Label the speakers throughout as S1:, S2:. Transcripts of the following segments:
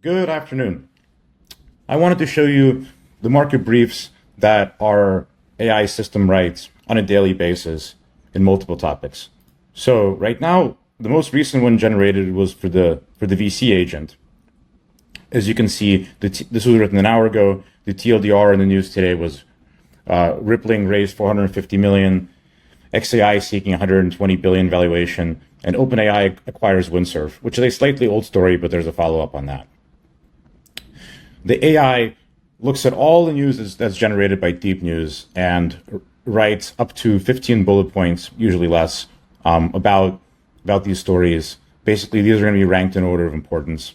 S1: Good afternoon. I wanted to show you the market briefs that our AI system writes on a daily basis in multiple topics. So right now, the most recent one generated was for the VC agent. As you can see, this was written an hour ago. The TLDR in the news today was Rippling raised 450 million, XAI seeking 120 billion valuation, and OpenAI acquires Windsurf, which is a slightly old story, but there's a follow-up on that. The AI looks at all the news that's generated by Deep News and writes up to 15 bullet points, usually less, about these stories. Basically, these are going to be ranked in order of importance.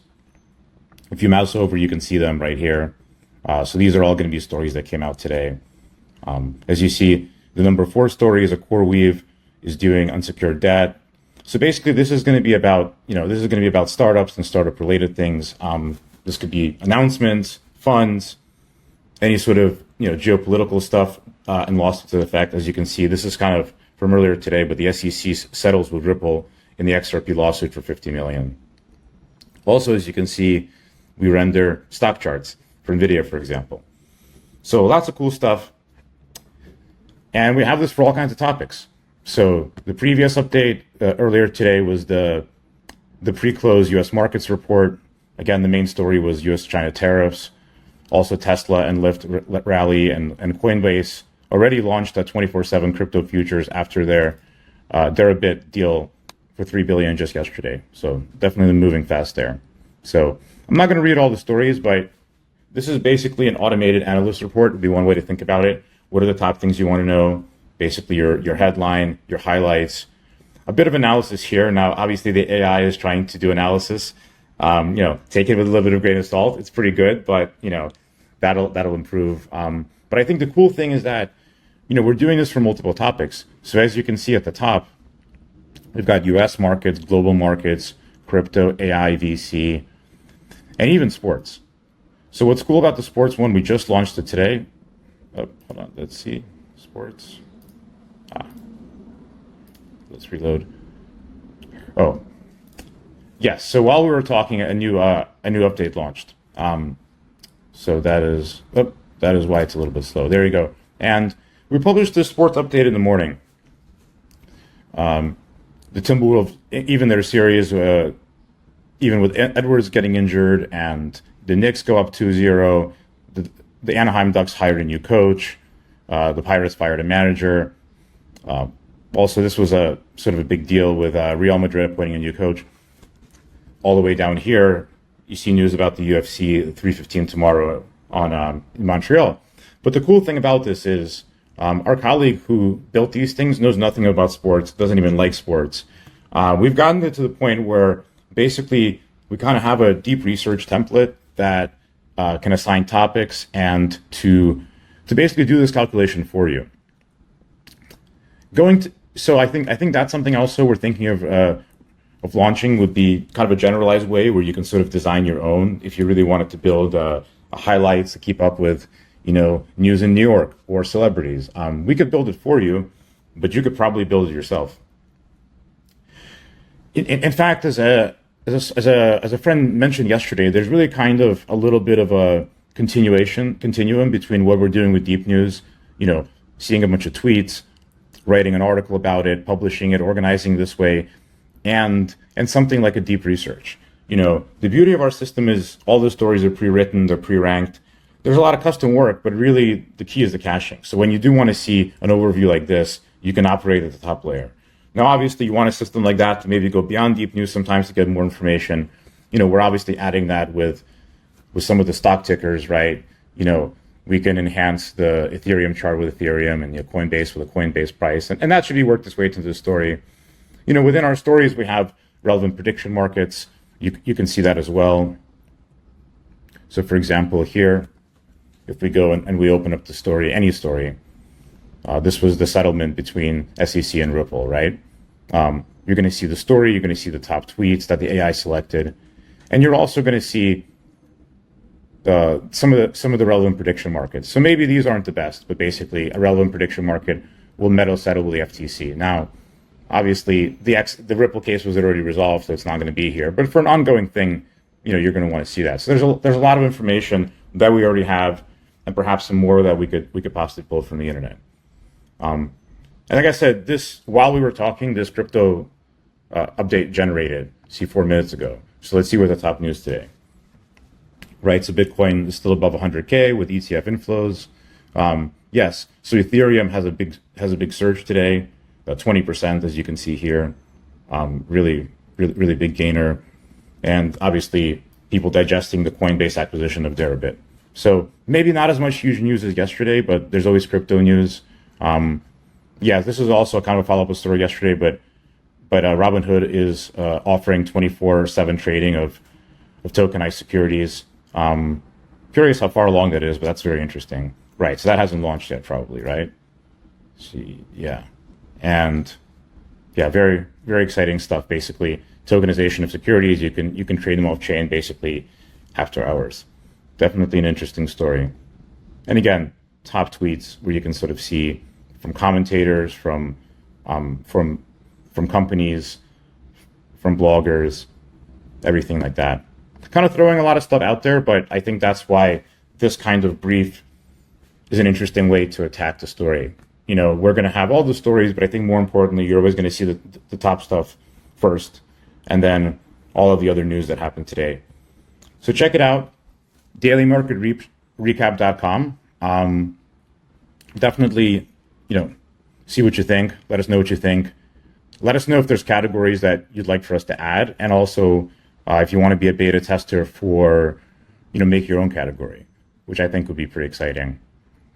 S1: If you mouse over, you can see them right here. So these are all going to be stories that came out today. As you see, the number 4 story is a CoreWeave is doing unsecured debt. So basically, this is going to be about startups and startup related things. This could be announcements, funds, any sort of geopolitical stuff, and lawsuits to the effect. As you can see, this is kind of from earlier today, but the SEC settles with Ripple in the XRP lawsuit for 50 million. Also, as you can see, we render stock charts for NVIDIA, for example. So lots of cool stuff. And we have this for all kinds of topics. So the previous update earlier today was the pre-close U.S. markets report. Again, the main story was U.S.-China tariffs. Also, Tesla and Lyft rally and Coinbase already launched a 24/7 crypto futures after their Deribit deal for $3 billion just yesterday. So definitely moving fast there. So I'm not going to read all the stories, but this is basically an automated analyst report would be one way to think about it. What are the top things you want to know? Basically your headline, your highlights, a bit of analysis here. Now, obviously the AI is trying to do analysis. Take it with a little bit of grain of salt. It's pretty good, but that'll improve. But I think the cool thing is that, we're doing this for multiple topics. So as you can see at the top, we've got US markets, global markets, crypto, AI, VC, and even sports. So what's cool about the sports one, we just launched it today. Oh, hold on, let's see, sports. Let's reload. Oh, yes. So while we were talking, a new update launched. So that is why it's a little bit slow. There you go. And we published this sports update in the morning. The Timberwolves, even their series, even with Edwards getting injured, and the Knicks go up 2-0. The Anaheim Ducks hired a new coach. The Pirates fired a manager. Also, this was a sort of a big deal with Real Madrid appointing a new coach. All the way down here, you see news about the UFC 315 tomorrow in Montreal. But the cool thing about this is our colleague who built these things knows nothing about sports, doesn't even like sports. We've gotten it to the point where basically we kind of have a deep research template that can assign topics and to basically do this calculation for you. So I think that's something also we're thinking of launching would be kind of a generalized way where you can sort of design your own if you really wanted to build highlights to keep up with, news in New York or celebrities. We could build it for you, but you could probably build it yourself. In fact, as a friend mentioned yesterday, there's really kind of a little bit of a continuum between what we're doing with Deep News, seeing a bunch of tweets, writing an article about it, publishing it, organizing this way, and something like a deep research. The beauty of our system is all the stories are pre-written, they're pre-ranked. There's a lot of custom work, but really the key is the caching. So when you do want to see an overview like this, you can operate at the top layer. Now, obviously, you want a system like that to maybe go beyond Deep News sometimes to get more information. We're obviously adding that with some of the stock tickers, right? We can enhance the Ethereum chart with Ethereum and Coinbase with a Coinbase price. And that should be worked its way into the story. Within our stories, we have relevant prediction markets. You can see that as well. So for example, here, if we go and we open up the story, any story, this was the settlement between SEC and Ripple, right? You're going to see the story. You're going to see the top tweets that the AI selected. And you're also going to see some of the relevant prediction markets. So maybe these aren't the best, but basically a relevant prediction market will meta settle with the FTC. Now, obviously, the Ripple case was already resolved, so it's not going to be here. But for an ongoing thing, you're going to want to see that. So there's a lot of information that we already have, and perhaps some more that we could possibly pull from the internet. And like I said, while we were talking, this crypto update generated, 4 minutes ago. So let's see where the top news today. Right, so Bitcoin is still above 100K with ETF inflows. Yes, so Ethereum has a big surge today, about 20%, as you can see here. Really big gainer, and obviously people digesting the Coinbase acquisition of Deribit. So maybe not as much huge news as yesterday, but there's always crypto news. Yeah, this is also kind of a follow-up story yesterday, but Robinhood is offering 24/7 trading of tokenized securities. Curious how far along that is, but that's very interesting. Right, so that hasn't launched yet, probably, right? Let's see, yeah, and yeah, very exciting stuff. Basically, tokenization of securities. You can trade them off chain, basically, after hours. Definitely an interesting story. And again, top tweets where you can sort of see from commentators, from companies, from bloggers, everything like that. Kind of throwing a lot of stuff out there, but I think that's why this kind of brief is an interesting way to attack the story. We're going to have all the stories, but I think more importantly, you're always going to see the top stuff first, and then all of the other news that happened today. So check it out, dailymarketrecap.com. Definitely, see what you think. Let us know what you think. Let us know if there's categories that you'd like for us to add, and also if you want to be a beta tester for, make your own category, which I think would be pretty exciting.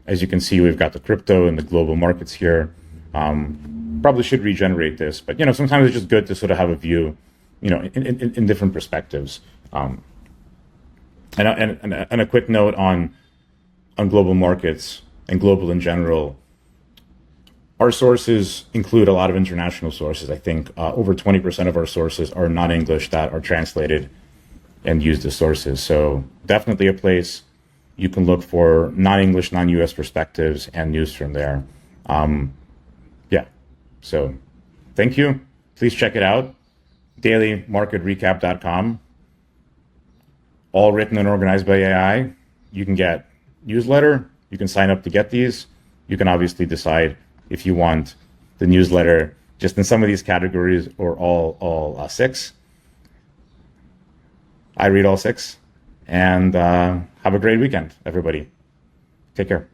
S1: As you can see, we've got the crypto and the global markets here. Probably should regenerate this, but sometimes it's just good to sort of have a view, in different perspectives. And a quick note on global markets and global in general. Our sources include a lot of international sources. I think over 20% of our sources are non-English that are translated and used as sources. So definitely a place you can look for non-English, non-US perspectives and news from there. Yeah, so thank you. Please check it out, dailymarketrecap.com. All written and organized by AI. You can get newsletter. You can sign up to get these. You can obviously decide if you want the newsletter just in some of these categories or all 6. I read all 6. And have a great weekend, everybody. Take care.